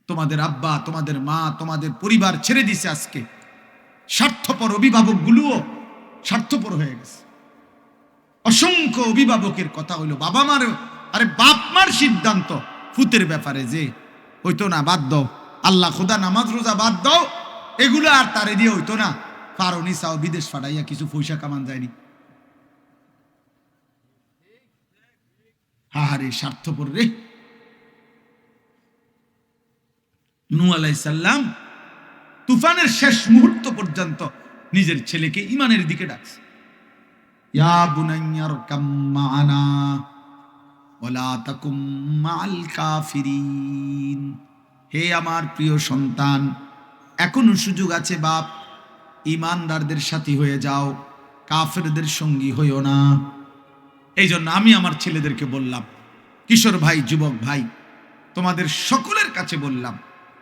তোমাদের আব্বা, তোমাদের মা, তোমাদের পরিবার ছেড়ে দিছে আজকে। স্বার্থপর অভিভাবকগুলোও স্বার্থপর হয়ে গেছে। অসংখ্য অভিভাবকের কথা হইলো বাবা মার, আরে বাপ মার সিদ্ধান্ত ফুতের ব্যাপারে যে হইতো না, বাদ দাও, আল্লাহ খোদা নামাজ রোজা বাদ দাও, এগুলো আর তারে দিয়ে হইতো না। ফারনি চাও বিদেশ ফাটাইয়া কিছু পয়সা কামান যায়নি। হাহারে স্বার্থপর রে। নূহ আলাইহিস সালাম তুফানের শেষ মুহূর্ত পর্যন্ত নিজের ছেলেকে ঈমানের দিকে ডাকছে। ইয়া বুনাইয়ারকাম মা'ানা ওয়ালা তাকুম মা'আল কাফিরিন। হে আমার প্রিয় সন্তান, এখনো সুযোগ আছে বাপ, ঈমানদারদের সাথী হয়ে যাও, কাফেরদের সঙ্গী হইও না। এই জন্য আমি আমার ছেলেদেরকে বললাম, কিশোর ভাই, যুবক ভাই, তোমাদের সকলের কাছে বললাম,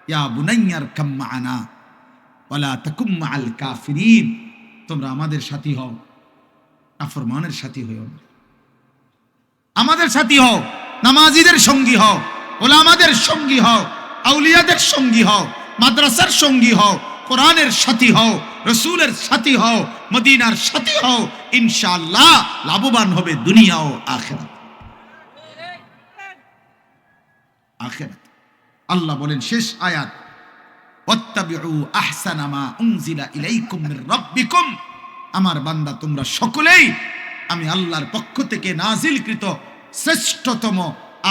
ইয়া বুনাইয়ারকাম মা'ানা ওয়ালা তাকুম মা'আল কাফিরিন। তোমরা আমাদের সাথী হও, নাফরমানের সাথী হও না। আমাদের সাথী হও, নামাজীদের সঙ্গী হও, ওলামাদের সঙ্গী হও, আউলিয়াদের সঙ্গী হও, মাদ্রাসার সঙ্গী হও, কোরআনের সাথী হও, রাসূলের সাথী হও, মদিনার সাথী হও। ইনশাআল্লাহ লাভবান হবে দুনিয়া ও আখিরাত। আখিরাত আল্লাহ বলেন শেষ আয়াত, ওয়াত্তাবিউ আহসানা মা উনজিলা ইলাইকুম মির রাব্বিকুম। আমার বান্দা তোমরা সকলেই আমি আল্লাহর পক্ষ থেকে নাজিলকৃত শ্রেষ্ঠতম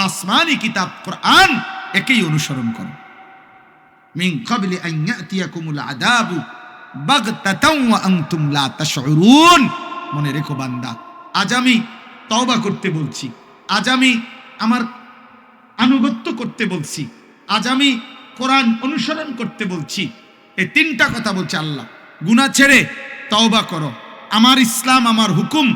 আসমানি কিতাব কোরআন, একেই অনুসরণ করো। মিন ক্বাবলি আন ইয়াতিয়াকুমুল আযাবু বাগতাতাও ওয়া আনতুম লা তাশউরুন। মনে রেখো বান্দা, আজ আমি তওবা করতে বলছি, আজ আমি আমার আনুগত্য করতে বলছি, আজ আমি কোরআন অনুসরণ করতে বলছি। এই তিনটা কথা বলছে আল্লাহ। গুনাহ ছেড়ে তওবা করো, আমার ইসলাম, আমার হুকুম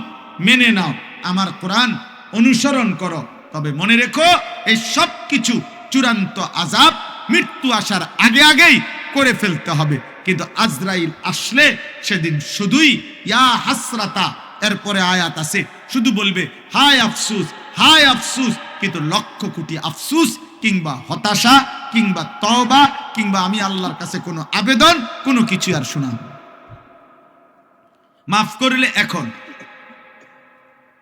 মেনে নাও, আমার কোরআন অনুসরণ করো। তবে মনে রেখো, এই সব কিছু চূড়ান্ত আযাব মৃত্যু আসার আগে আগেই করে ফেলতে হবে। কিন্তু আজরাইল আসলে সেদিন শুধুই ইয়া হাসরাতা, এরপরে আয়াত আছে, শুধু বলবে হায় আফসুস, হায় আফসুস। কিন্তু লক্ষ কোটি আফসুস কিংবা হতাশা কিংবা তওবা কিংবা আমি আল্লাহর কাছে কোনো আবেদন, কোনো কিছু আর শোনা হবে। মাফ করলে এখন,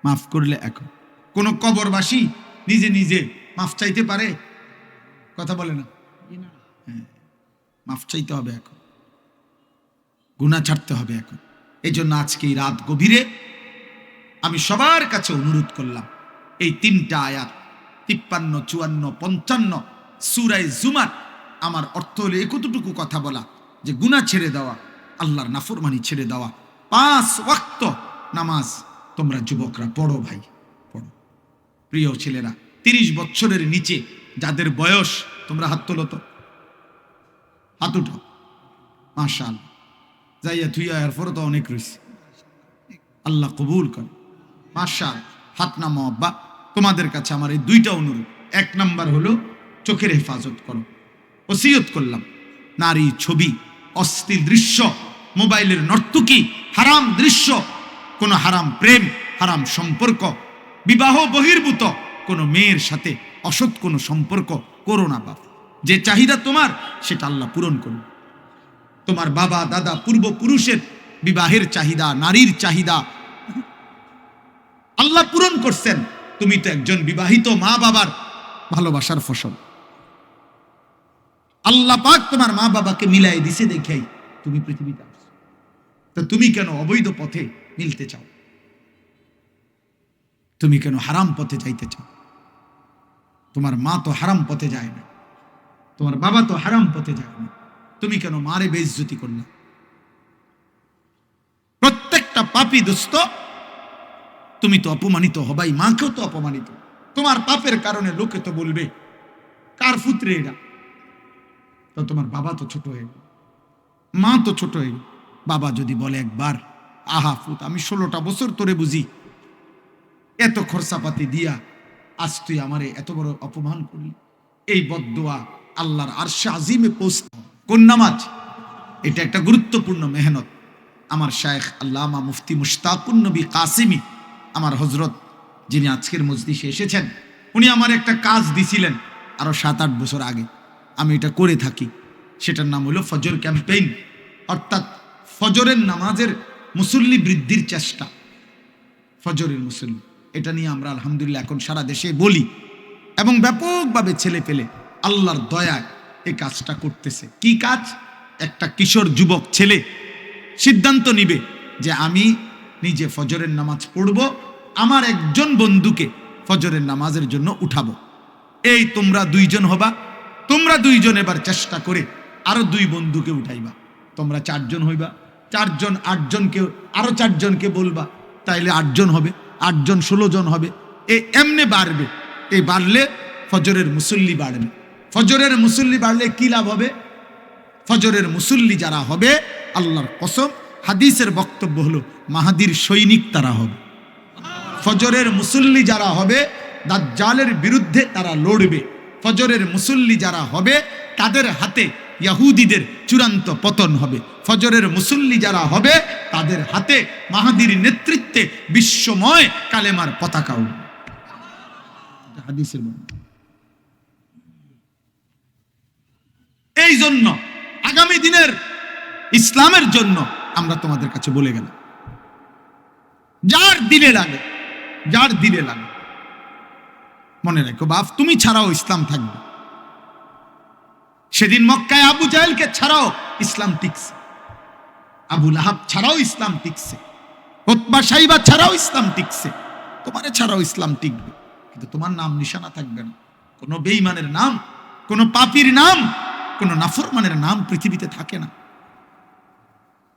মাফ করলে এখন। কোন কবরবাসী নিজে নিজে মাফ চাইতে পারে? কথা বলে না। মাফ চাইতে হবে এখন, গুনাহ ছাড়তে হবে এখন। এই জন্য আজকে এই রাত গভীরে আমি সবার কাছে অনুরোধ করলাম, এই তিনটা আয়াত 53, 54, 55 সূরা জুমার আমার অর্থ হলো কতটুকু কথা বলা, যে গুনাহ ছেড়ে দেওয়া, আল্লাহর নাফরমানি ছেড়ে দেওয়া, 5 ওয়াক্ত নামাজ তোমরা যুবকরা পড়ো ভাই, পড়ো। প্রিয় ছেলেরা, 30 বছরের নিচে যাদের বয়স, তোমরা হাত তোলো তো, হাত উঠাও। মাশাআল্লাহ, যাইয়া থুইয়া এরপর তো অনেক রয়েছে, আল্লাহ কবুল করে। মাশাআল্লাহ, হাত নামো আব্বা। তোমাদের কাছে আমার এই দুইটা অনুরোধ। 1 নাম্বার হলো চোখের হেফাজত করো। ওসিয়ত করলাম, নারী ছবি, অশ্লীল দৃশ্য, মোবাইলের নর্তকী, হারাম দৃশ্য, কোন হারাম প্রেম, হারাম সম্পর্ক, বিবাহ বহির্ভূত কোন মেয়ের সাথে অসৎ কোন সম্পর্ক করো না বাবা। যে চাহিদা তোমার সেটা আল্লাহ পূরণ করুন। তোমার বাবা দাদা পূর্বপুরুষের বিবাহের চাহিদা, নারীর চাহিদা আল্লাহ পূরণ করছেন। তুমি তো একজন বিবাহিত মা বাবার ভালোবাসার ফসল। আল্লাহ পাক তোমার মা বাবাকে মিলাই দিছে দেখাই তুমি পৃথিবীতে আসছো। তো তুমি কেন অবৈধ পথে মিলতে চাও? তুমি কেন হারাম পথে যাইতে চাও? তোমার মা তো হারাম পথে যায় না, তোমার বাবা তো হারাম পথে যায় না, তুমি কেন মারে বেইজ্জতি করলে? প্রত্যেকটা পাপী দোস্ত, তুমি তো অপমানিত হবাই, মাকেও তো অপমানিত। তোমার পাপের কারণে লোকে তো বলবে কার পুত্রে এরা, তো তোমার বাবা তো ছোট হয়ে গেল, মা তো ছোট হয়ে গেল। বাবা যদি বলে একবার, আহা ফুত, আমি 16টা বছর তোরে বুঝি, এত খরচাপাতি দিয়া আজ তুই আমারে এত বড় অপমান করলি, এই বদদোয়া আল্লাহর আরশে আজিমে পৌঁছে। কোন নামাজ? এটা একটা গুরুত্বপূর্ণ মেহনত। আমার শায়েখ আল্লামা মুফতি মুশতাকুন নবী কাসিমি, আমার হযরত, যিনি আজকের মজলিসে এসেছেন, উনি আমার একটা কাজ দিছিলেন আরো 7-8 বছর আগে। আমি এটা করে থাকি, সেটার নাম হলো ফজর ক্যাম্পেইন, অর্থাৎ ফজরের নামাজের মুসল্লি বৃদ্ধির চেষ্টা। ফজরের মুসল্লি, এটা নিয়ে আমরা আলহামদুলিল্লাহ এখন সারা দেশে বলি এবং ব্যাপকভাবে ছেলে পেলে আল্লাহর দয়ায় এই কাজটা করতেছে। কি কাজ? একটা কিশোর যুবক ছেলে সিদ্ধান্ত নিবে যে আমি নিজে ফজরের নামাজ পড়ব, আমার একজন বন্ধুকে ফজরের নামাজের জন্য উঠাবো। এই তোমরা 2 জন হবা, তোমরা 2 জন এবার চেষ্টা করে আরো 2 বন্ধুকে উঠাইবা, তোমরা 4 জন হইবা, 4 জন 8 জনকে, আরো 4 জনকে বলবা, তাইলে 8 জন হবে, 8 জন 16 জন হবে, এমনি বাড়বে। এই বাড়লে ফজরের মুসল্লি বাড়বে। ফজরের মুসল্লি বাড়লে কি লাভ হবে? ফজরের মুসল্লি যারা হবে, আল্লাহর কসম হাদিসের বক্তব্য হলো মাহাদির সৈনিক তারা হবে। ফজরের মুসল্লি যারা হবে দাজ্জালের বিরুদ্ধে তারা লড়বে। ফজরের মুসল্লি যারা হবে তাদের হাতে ইহুদিদের চূড়ান্ত পতন হবে। ফজরের মুসল্লি যারা হবে তাদের হাতে মাহাদির নেতৃত্বে বিশ্বময় কালেমার পতাকা উঠবে। হাদিসের বর্ণনা। এই জন্য আগামী দিনের ইসলামের জন্য আমরা তোমাদের কাছে বলে গেলাম, যার দিলে লাগে, যার দিলে লাগে, মনে রাখো বাপ, তুমি ছাড়াও ইসলাম থাকবে। সেদিন মক্কায় আবু জাহেলকে ছাড়াও ইসলাম টিকছে, আবু লাহাব ছাড়াও ইসলাম টিকছে, উতবা সাইবা ছাড়াও ইসলাম টিকছে। তোমারে ছাড়াও ইসলাম টিকবে, কিন্তু তোমার নাম নিশানা থাকবে না। কোন বেঈমানের নাম, কোন পাপীর নাম, কোন নাফরমানের নাম পৃথিবীতে থাকে না।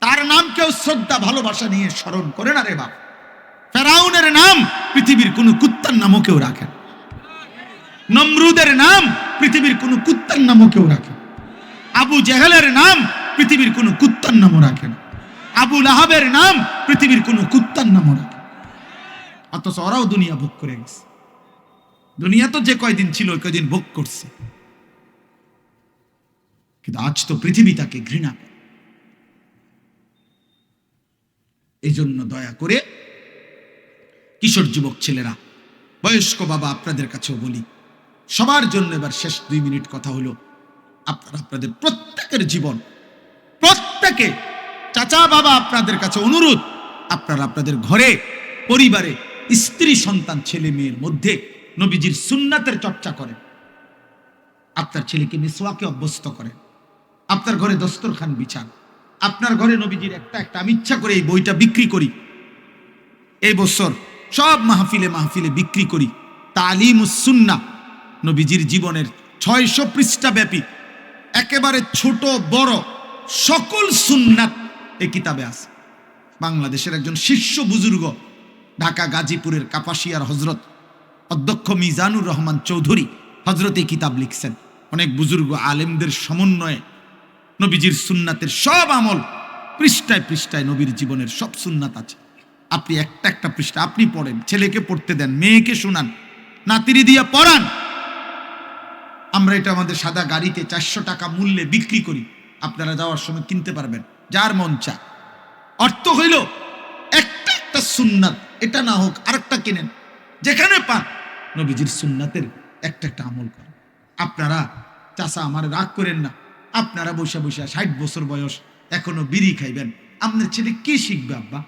তার নাম কেউ শ্রদ্ধা ভালোবাসা নিয়ে স্মরণ করে না রে বাপ। ফেরাউনের নাম পৃথিবীর কোন কুত্তার নামও কেউ রাখে না। নমরুদের নাম পৃথিবীর কোন কুত্তার নামও কেউ রাখে না। আবু জেহেলের নাম পৃথিবীর কোন কুত্তার নামও রাখে না। আবু লাহাবের নাম পৃথিবীর কোন কুত্তার নামও রাখে। অথচ ওরাও দুনিয়া ভোগ করে গেছে। দুনিয়া তো যে কয়দিন ছিল ওই কয়দিন ভোগ করছে, কিন্তু আজ তো পৃথিবী তাকে ঘৃণা করে। এই জন্য দয়া করে কিশোর যুবক ছেলেরা, বয়স্ক বাবা, আপনাদের কাছেও বলি, সবার জন্য এবার শেষ 2 মিনিট কথা হলো, আপনারা আপনাদের প্রত্যেকের জীবন, প্রত্যেকে চাচা বাবা, আপনাদের কাছে অনুরোধ, আপনারা আপনাদের ঘরে, পরিবারে, স্ত্রী সন্তান, ছেলে মেয়ের মধ্যে নবীজির সুন্নাতের চর্চা করেন। আপনার ছেলেকে মিসওয়াকে অভ্যস্ত করেন, আপনার ঘরে দস্তরখান বিছান, আপনার ঘরে নবীজির একটা আমি ইচ্ছা করে এই বইটা বিক্রি করি, এই বছর সব মাহফিলে মাহফিলে বিক্রি করি, তালিমুস সুন্নাহ, নবীজির জীবনের 600 পৃষ্ঠা ব্যাপী একেবারে ছোট বড় সকল সুন্নাত এই কিতাবে আছে। বাংলাদেশের একজন শীর্ষ বুজুর্গ, ঢাকা গাজীপুরের কাপাসিয়ার হজরত অধ্যক্ষ মিজানুর রহমান চৌধুরী হজরত এই কিতাব লিখছেন। অনেক বুজুর্গ আলেমদের সমন্বয়ে নবীজির সুন্নাতের সব আমল পৃষ্ঠায় পৃষ্ঠায় নবীর জীবনের সব সুন্নাত আছে। আপনি একটা একটা পৃষ্ঠা আপনি পড়েন, ছেলেকে পড়তে দেন, মেয়েকে শোনান, নাতিরি দিয়া পড়ান। আমরা এটা আমাদের সাদা গাড়িতে 400 টাকা মূল্যে বিক্রি করি, আপনারা যাওয়ার সময় কিনতে পারবেন যার মন চায়। অর্থ হইল একটা একটা সুন্নাত, এটা না হোক আরেকটা কিনেন, যেখানে পান নবীজির সুন্নাতের একটা একটা আমল করেন। আপনারা চাচা আমার রাগ করেন না, আপনারা বসে বসে 60 বছর বয়স এখনো বিড়ি খাইবেন, আপনার ছেলে কি শিখবে? আব্বা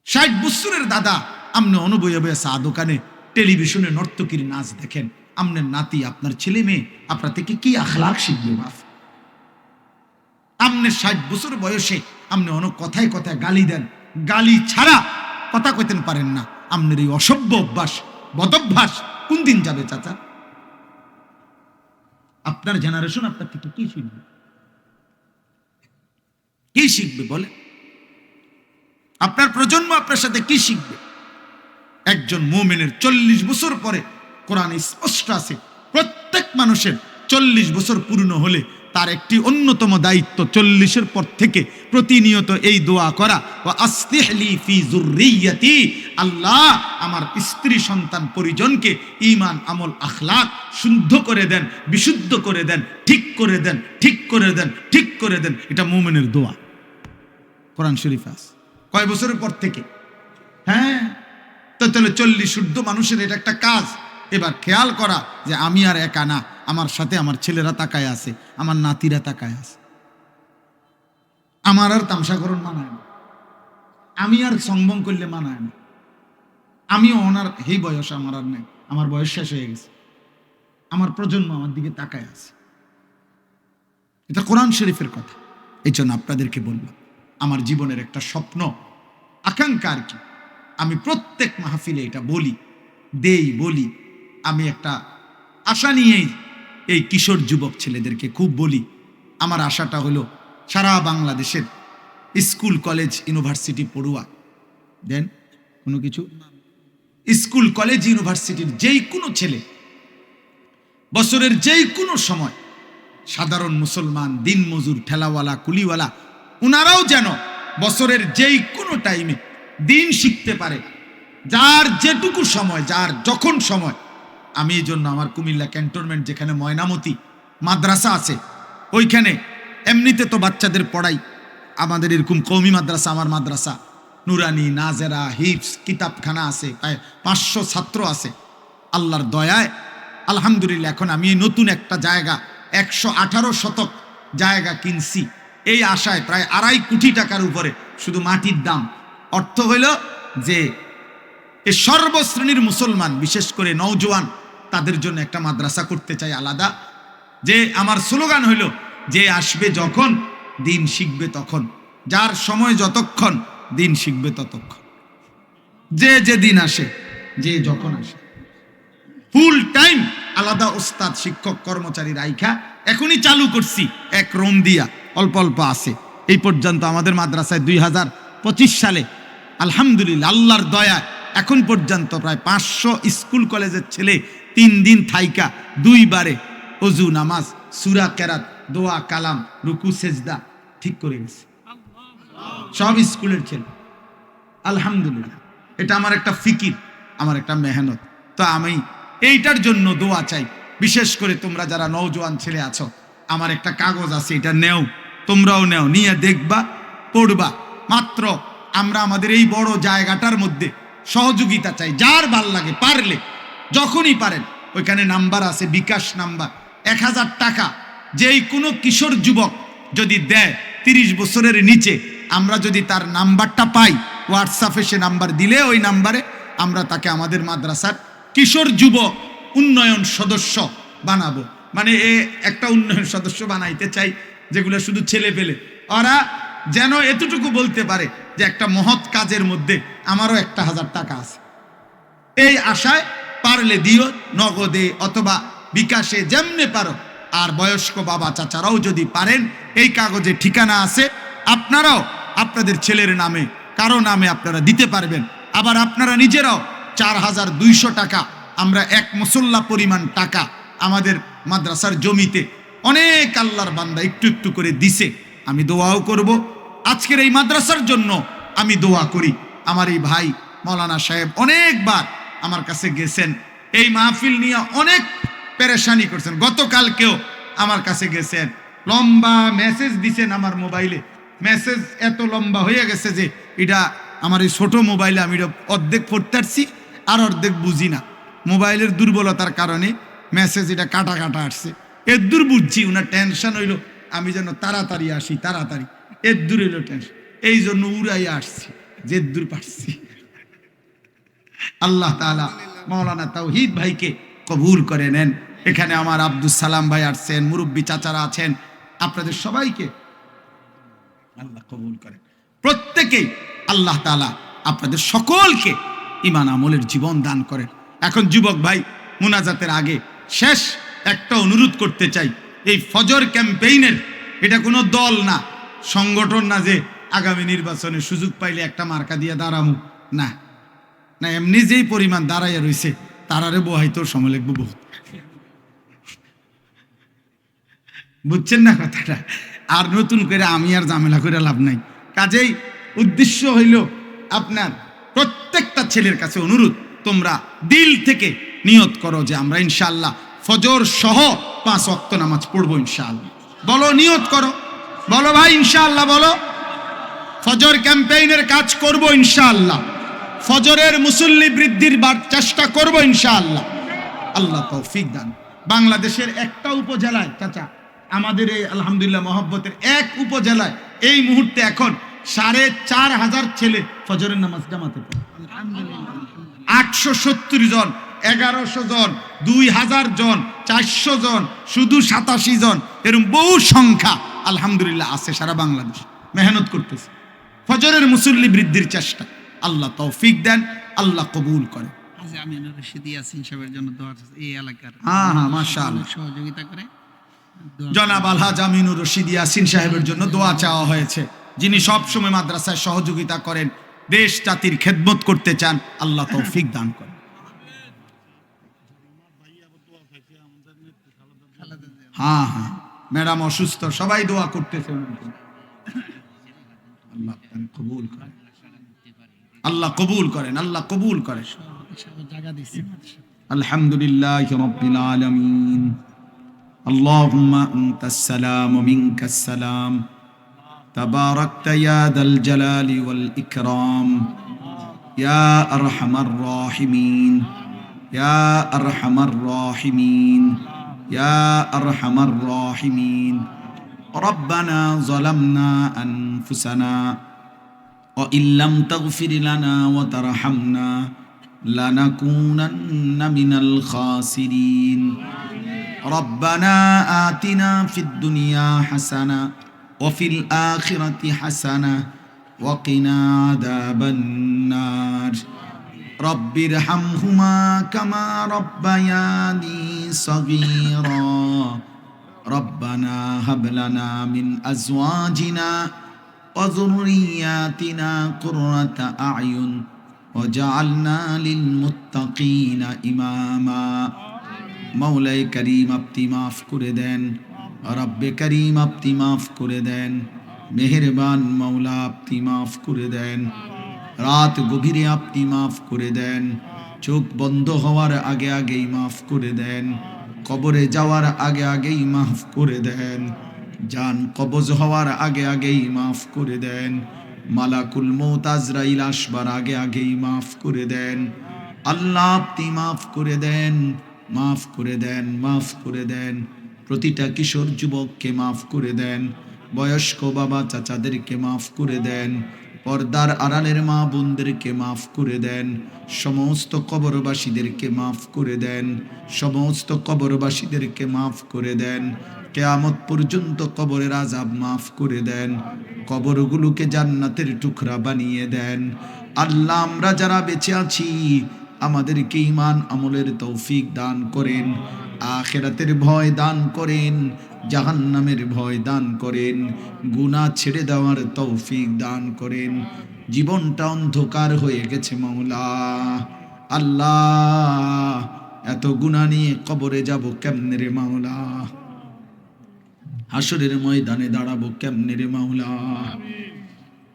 60 বছরের দাদা আপনি অনুবয়ে বয়ে চা দোকানে টেলিভিশনে নর্তকীর নাচ দেখেন, আপনার নাতি, আপনার ছেলে মেয়ে আপনার থেকে কি আখলাক শিখবে? বাপ, আপনি 60 বছর বয়সে আপনি অনেক কথায় কথায় গালি দেন, গালি ছাড়া কথা কইতেন পারেন না। আপনার এই অসভ্য অভ্যাস, বদভ্যাস কোন দিন যাবে চাচা? আপনার জেনারেশন আপনার থেকে কি শিখবে? কি শিখবে বলে? আপনার প্রজন্ম আপনার সাথে কি শিখবে? একজন মুমিনের 40 বছর পরে কোরআনে স্পষ্ট আছে, প্রত্যেক মানুষের 40 বছর পূর্ণ হলে তার একটি অন্যতম দায়িত্ব 40-এর পর থেকে প্রতিনিয়ত এই দোয়া করা, ওয়া আসলিহলি ফি যুররিয়াতি, আল্লাহ আমার স্ত্রী সন্তান পরিজনকে ঈমান আমল আখলাক শুদ্ধ করে দেন, বিশুদ্ধ করে দেন, ঠিক করে দেন, ঠিক করে দেন, ঠিক করে দেন। এটা মুমিনের দোয়া, কোরআন শরীফে আছে। কয় বছরের পর থেকে? হ্যাঁ, তো তাহলে 40 শুদ্ধ মানুষের এটা একটা কাজ, এবার খেয়াল করা যে আমি আর একা না, আমার সাথে আমার ছেলেরা তাকায় আছে, আমার নাতিরা তাকায় আছে। আমার আর তামসাকরণ মানায় না, আমি আর সংবং করলে মানায় না। আমিও ওনার এই বয়স আমার আর নেই, আমার বয়স শেষ হয়ে গেছে, আমার প্রজন্ম আমার দিকে তাকায় আছে। এটা কোরআন শরীফের কথা। এই জন্য আপনাদেরকে বললাম, আমার জীবনের একটা স্বপ্ন, আকাঙ্ক্ষা আর কি, আমি প্রত্যেক মাহফিলে এটা বলি, বলি। আমি একটা আশা নিয়েই এই কিশোর যুবক ছেলেদেরকে খুব বলি। আমার আশাটা হলো সারা বাংলাদেশের স্কুল কলেজ ইউনিভার্সিটি পড়ুয়া দেন কোনো কিছু, স্কুল কলেজ ইউনিভার্সিটির যেই কোনো ছেলে, বছরের যেই কোনো সময়, সাধারণ মুসলমান, দিনমজুর, ঠেলাওয়ালা, কুলিওয়ালা, ওনারাও যেন বছরের যেই কোনো টাইমে দিন শিখতে পারে, যার যেটুকু সময়, যার যখন সময়। আমি এই জন্য আমার কুমিল্লা ক্যান্টনমেন্ট, যেখানে ময়নামতি মাদ্রাসা আছে, ওইখানে এমনিতে তো বাচ্চাদের পড়াই। আমাদের এরকম কওমি মাদ্রাসা, আমার মাদ্রাসা নুরানি, নাজেরা, হিফস, কিতাবখানা আছে, প্রায় 500 ছাত্র আছে। আল্লাহর দয়ায় আলহামদুলিল্লাহ এখন আমি নতুন একটা জায়গা 118 শতক জায়গা কিনছি, এই আশায় প্রায় 2.5 কোটি টাকার উপরে শুধু মাটির দাম। অর্থ হইল যে এই সর্বশ্রেণীর মুসলমান, বিশেষ করে নওজোয়ান, তাদের জন্য একটা মাদ্রাসা করতে চাই আলাদা। যে আমার স্লোগান হইল, যে আসবে যখন দিন শিখবে তখন, যার সময় যতক্ষণ দিন শিখবে ততক্ষণ। যে দিন আসে, যে যখন আসে, ফুল টাইম আলাদা ওস্তাদ, শিক্ষক, কর্মচারী রাইখা এখনই চালু করছি। এক রুম দিয়া অল্প অল্প আছে। এই পর্যন্ত আমাদের মাদ্রাসায় 2025 সালে আলহামদুলিল্লাহ আল্লাহর দয়া এখন পর্যন্ত প্রায় 500 স্কুল কলেজের ছেলে 3 দিন থাইকা 2 বারে ওযু, নামাজ, সূরা কেরাত, দোয়া, কালাম, রুকু, সেজদা ঠিক করে গেছে সব স্কুলের ছেলে। আলহামদুলিল্লাহ, এটা আমার একটা ফিকির, আমার একটা মেহনত। তো আমি এইটার জন্য দোয়া চাই। বিশেষ করে তোমরা যারা নওজোয়ান ছেলে আছো, আমার একটা কাগজ আছে, এটা নেও, তোমরাও নেও, নিয়ে দেখবা, পড়বা। মাত্র আমরা আমাদের এই বড় জায়গাটার মধ্যে সহযোগিতা চাই। যার ভাল লাগে, পারলে যখনই পারেন, ওইখানে নাম্বার আছে, বিকাশ নাম্বার, 1000 টাকা যেই কোনো কিশোর যুবক যদি দেয় 30 বছরের নিচে, আমরা যদি তার নাম্বারটা পাই, হোয়াটসঅ্যাপে সে নাম্বার দিলে ওই নাম্বারে আমরা তাকে আমাদের মাদ্রাসার কিশোর যুব উন্নয়ন সদস্য বানাবো। মানে একটা উন্নয়ন সদস্য বানাইতে চাই, যেগুলো শুধু ছেলে পেলে, ওরা যেন এতটুকু বলতে পারে যে একটা মহৎ কাজের মধ্যে আমারও 1000 টাকা আছে। এই আশায় পারলে দিও, নগদে অথবা বিকাশে, যেমনে পারো। আর বয়স্ক বাবা চাচারাও যদি পারেন, এই কাগজে ঠিকানা আছে, আপনারাও আপনাদের ছেলের নামে, কারো নামে আপনারা দিতে পারবেন। আবার আপনারা নিজেরাও 4200 টাকা, আমরা এক মুসল্লা পরিমাণ টাকা আমাদের মাদ্রাসার জমিতে অনেক আল্লাহর বান্দা একটু একটু করে দিছে। আমি দোয়াও করব, আজকের এই মাদ্রাসার জন্য আমি দোয়া করি। আমার এই ভাই মৌলানা সাহেব অনেকবার আমার কাছে গেছেন, এই মাহফিল নিয়ে অনেক পেরেশানি করছেন। গতকালকেও আমার কাছে গেছেন, লম্বা মেসেজ দিছেন আমার মোবাইলে। মেসেজ এত লম্বা হয়ে গেছে যে এটা আমার এই ছোট মোবাইলে আমি এটা অর্ধেক পড়তে পারছি, আর অর্ধেক বুঝি না। মোবাইলের দুর্বলতার কারণে মেসেজ এটা কাটা কাটা আসছে। এর দূর বুঝছি, ওনার টেনশন হইল আমি যেন তাড়াতাড়ি আসি, তাড়াতাড়ি। এর দূর হইল টেনশন, এই জন্য উড়াই আসছি, যে দূর পারছি। আল্লাহ তাআলা মাওলানা তাওহীদ ভাইকে কবুল করে নেন। এখানে আমার আব্দুল সালাম ভাই আসছেন, মুরব্বী চাচারা আছেন, আপনাদের সবাইকে আল্লাহ কবুল করেন। প্রত্যেকেই আল্লাহ তাআলা আপনাদের সকলকে ঈমান আমলের জীবন দান করেন। এখন যুবক ভাই, মুনাজাতের আগে শেষ একটা অনুরোধ করতে চাই। এই ফজর ক্যাম্পেইনের, এটা কোনো দল না, সংগঠন না যে আগামী নির্বাচনে সুযোগ পাইলে একটা মার্কা দিয়ে দাঁড়ামু, না না, এমনি যেই পরিমাণ দাঁড়াইয়া রয়েছে তারারে বহাইতেও সময় লাগবে বহুত। বুঝছেন না কথাটা? আর নতুন করে আমি আর ঝামেলা করে লাভ নাই। কাজেই উদ্দেশ্য হইল আপনার প্রত্যেকটা ছেলের কাছে অনুরোধ, তোমরা দিল থেকে নিয়ত করো যে আমরা ইনশাআল্লাহ ফজর সহ 5 ওয়াক্ত নামাজ পড়বো ইনশাআল্লাহ। বলো, নিয়ত করো, বলো ভাই ইনশাআল্লাহ, বলো ফজর ক্যাম্পেইনের কাজ করব ইনশাআল্লাহ, ফজরের মুসল্লি বৃদ্ধির চেষ্টা করব ইনশাআল্লাহ। আল্লাহ তৌফিক দান। বাংলাদেশের একটা উপজেলায় চাচা, আমাদের এই আলহামদুলিল্লাহ মহব্বতের এক উপজেলায় এই মুহূর্তে এখন 4,500 ছেলে ফজরের নামাজ জামাতে পড়ে। 870 জন, 1100 জন, 2000 জন, 400 জন, শুধু 87 জন, এরকম বহু সংখ্যা আলহামদুলিল্লাহ আছে সারা বাংলাদেশ, মেহনত করতেছে ফজরের মুসল্লি বৃদ্ধির চেষ্টা। আল্লাহ তৌফিক দেন, আল্লাহ কবুল করে। আমিনুর রশিদ ইয়াসিন সাহেবের জন্য দোয়া আছে, এই এলাকার মাশাআল্লাহ সহযোগিতা করে জনাব আলহাজ আমিনুর রশিদ ইয়াসিন সাহেবের জন্য দোয়া চাওয়া হয়েছে, যিনি সব সময় মাদ্রাসায় সহযোগিতা করেন, দেশ জাতির খেদমত করতে চান। আল্লাহ তৌফিক দান করেন। হ্যাঁ হ্যাঁ, ম্যাডাম অসুস্থ, সবাই দোয়া করতেছে। আল্লাহ কবুল করেন, আল্লাহ কবুল করেন, আল্লাহ কবুল করেন। আলহামদুলিল্লাহ রাব্বিল আলামিন। আল্লাহুম্মা আনতাস সালাম ওয়া মিনকাস সালাম, তাবারাকতা ইয়া দাল জালালি ওয়াল ইকরাম, ইয়া আরহামার রাহিমিন, ইয়া আরহামার রাহিমিন, ইয়া আরহামার রাহিমিন। রব্বানা যালামনা আনফুসানা ওয়া ইল্লাম তাগফির লানা ওয়া তারহামনা লানাকুনান্না মিনাল খাসিরিন। রব্বানা আতিনা ফিদ দুনিয়া হাসানা ওয়া ফিল আখিরাতি হাসানা ওয়া কিনা আযাবান নার। রব্বিরহামহুমা কামা রব্বায়ানি সগীরা। রব্বানা হাব লানা মিন আজওয়াজিনা ওয়া যুররিয়াতিনা কুররাতা আ'য়ুন ওয়াজআলনা লিল মুত্তাকিনা ইমামা। মৌলাই করিম আপনি মাফ করে দেন, রব্বে করিম আপনি মাফ করে দেন, মেহেরবান মৌলা আপনি মাফ করে দেন। রাত গভীরে আপনি মাফ করে দেন, চোখ বন্ধ হওয়ার আগে আগেই মাফ করে দেন, কবরে যাওয়ার আগে আগেই মাফ করে দেন, জান কবজ হওয়ার আগে আগেই মাফ করে দেন, মালাকুল মৌত আজরাইল আসবার আগে আগেই মাফ করে দেন। আল্লাহ আপনি মাফ করে দেন, মাফ করে দেন, মাফ করে দেন। প্রতিটা কিশোর যুবককে মাফ করে দেন, বয়স্ক বাবা চাচাদেরকে মাফ করে দেন, পর্দার আড়ালের মা বোনদেরকে মাফ করে দেন, সমস্ত কবরবাসীদেরকে মাফ করে দেন, সমস্ত কবরবাসীদেরকে মাফ করে দেন। কিয়ামত পর্যন্ত কবরের আযাব মাফ করে দেন, কবরগুলোকে জান্নাতের টুকরা বানিয়ে দেন। আল্লাহ আমরা যারা বেঁচে আছি আমাদেরকে ঈমান আমলের তৌফিক দান করেন, আখিরাতের ভয় দান করেন, জাহান্নামের ভয় দান করেন, গুনাহ ছেড়ে দেওয়ার তৌফিক দান করেন। জীবনটা অন্ধকার হয়ে গেছে মাওলা, আল্লাহ এত গুনাহ নিয়ে কবরে যাব কেমনে রে মাওলা, হাসরের ময়দানে দাঁড়াবো কেমনে রে মাওলা,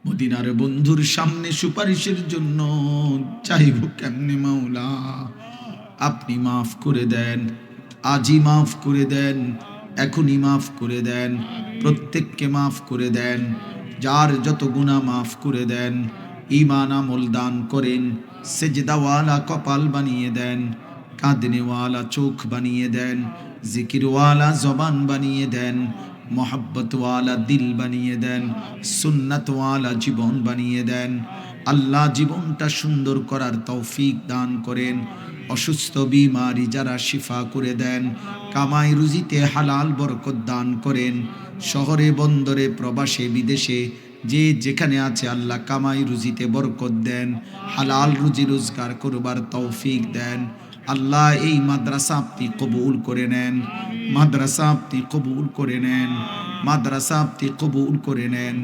মদিনার বন্ধুর সামনে সুপারিশের জন্য চাইব কেমনে মাওলা। আপনি মাফ করে দেন, আজই মাফ করে দেন, এখনই মাফ করে দেন, প্রত্যেককে মাফ করে দেন, যার যত গুনাহ মাফ করে দেন, ঈমান আমল দান করেন, সেজদাওয়ালা কপাল বানিয়ে দেন, কাঁদনেওয়ালা চোখ বানিয়ে দেন, জিকিরওয়ালা জবান বানিয়ে দেন, মোহাব্বতওয়ালা দিল বানিয়ে দেন, সুন্নাতওয়ালা জীবন বানিয়ে দেন। আল্লাহ জীবনটা সুন্দর করার তৌফিক দান করেন, অসুস্থ বিমারি যারা শিফা করে দেন, কামাই রুজিতে হালাল বরকত দান করেন, শহরে বন্দরে প্রবাসে বিদেশে যে যেখানে আছে আল্লাহ কামাই রুজিতে বরকত দেন, হালাল রুজি রোজগার করবার তৌফিক দেন। আল্লাহ এই মাদ্রাসা আপনি কবুল করে নেন, মাদ্রাসা আপনি কবুল করে নেন, মাদ্রাসা আপনি কবুল করে নেন।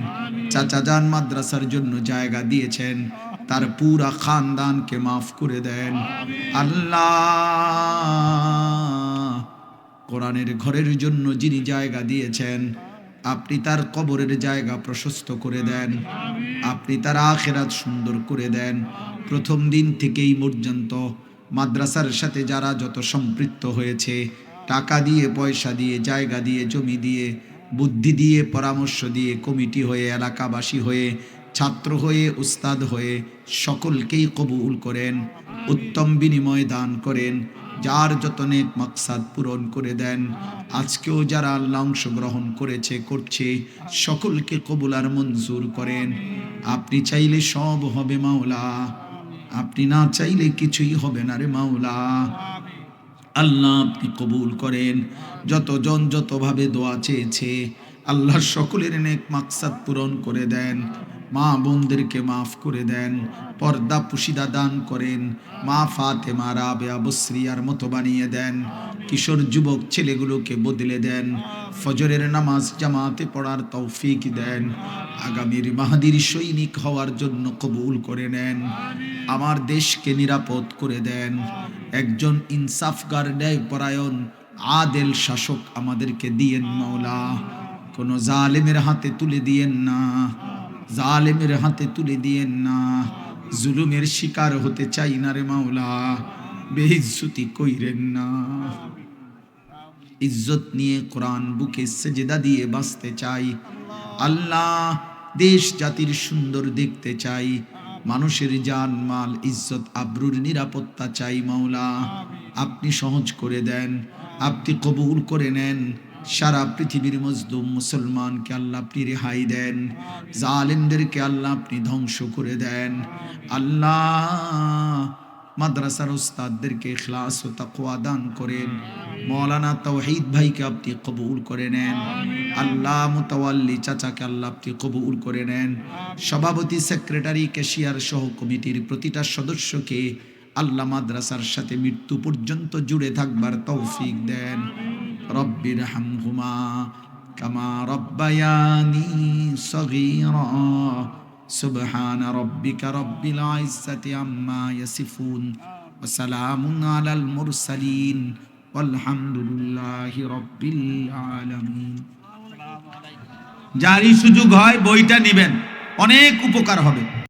চাচা যান মাদ্রাসার জন্য জায়গা দিয়েছেন, তার পুরা খানদানকে মাফ করে দেন। আল্লাহ কোরআনের ঘরের জন্য যিনি জায়গা দিয়েছেন আপনি তার কবরের জায়গা প্রশস্ত করে দেন, আপনি তার আখিরাত সুন্দর করে দেন। প্রথম দিন থেকেই পর্যন্ত মাদ্রাসার সাথে যারা যত সম্পৃক্ত হয়েছে, টাকা দিয়ে, পয়সা দিয়ে, জায়গা দিয়ে, জমি দিয়ে, বুদ্ধি দিয়ে, পরামর্শ দিয়ে, কমিটি হয়ে, এলাকাবাসী হয়ে, ছাত্র হয়ে, উস্তাদ হয়ে সকলকেই কবুল করেন, উত্তম বিনিময় দান করেন। যার যত নেক মাকসাদ পূরণ করে দেন। আজকেও যারা আল্লাহ অংশগ্রহণ করেছে করছে সকলকে কবুল আর মঞ্জুর করেন। আপনি চাইলে সব হবে মাওলা, আপনি না চাইলে কিছুই হবে না রে মাওলা। আল্লাহ আপনি কবুল করেন। যতজন যতভাবে দোয়া চেয়েছে আল্লাহ সকলের নেক মাকসাদ পূরণ করে দেন। মা বোনদেরকে মাফ করে দেন, পর্দা পুশিদা দান করেন। মা ফাতেমা রাবেয়া বসরিয়ার মতো বানিয়ে দেন। কিশোর যুবক ছেলেগুলোকে বদলে দেন। ফজরের নামাজ জামাতে পড়ার তৌফিক দেন। আগামীর মাহাদির সৈনিক হওয়ার জন্য কবুল করে নেন। আমার দেশকে নিরাপদ করে দেন। একজন ইনসাফগার ন্যায়পরায়ণ আদেল শাসক আমাদেরকে দিয়েন মাওলা। কোন জালেমের হাতে তুলে দিয়েন না, জালেমের হাতে তুলে দিয়েন না। জুলুমের শিকার হতে চাই না রে মাওলা, বেইজ্জতি কইরেন না। ইজ্জত নিয়ে কোরআন বুকে সেজদা দিয়ে বাঁচতে চাই আল্লাহ। দেশ জাতির সুন্দর দেখতে চাই। মানুষের জান মাল ইজ্জত আবরুর নিরাপত্তা চাই মাওলা। আপনি সহজ করে দেন, আপনি কবুল করে নেন। সারা পৃথিবীর মজলুম মুসলমানকে আল্লাহ আপনি রেহাই দেন। জালেমদেরকে আল্লাহ আপনি ধ্বংস করে দেন আল্লাহ। মাদ্রাসার উস্তাদদেরকে ইখলাস ও তাকওয়া দান করেন। মৌলানা তাওহীদ ভাইকে আপনি কবুল করে নেন আল্লাহ। মুতাওয়াল্লি চাচাকে আল্লাহ আপনি কবুল করে নেন। সভাপতি, সেক্রেটারি, ক্যাশিয়ার সহ কমিটির প্রতিটা সদস্যকে আল্লাহ মাদ্রাসার সাথে মৃত্যু পর্যন্ত জুড়ে থাকবার তৌফিক দেন। রব্বির হামহুমা কামা রব্বায়ানি সগীরা। সুবহান রাব্বিকা রব্বিল ইজ্জাতি আম্মা ইয়াসিফুন ওয়া সালামুন আলাল মুরসালিন ওয়ালহামদুলিল্লাহি রাব্বিল আলামিন। জারি সুযোগ হয় বইটা নেবেন, অনেক উপকার হবে।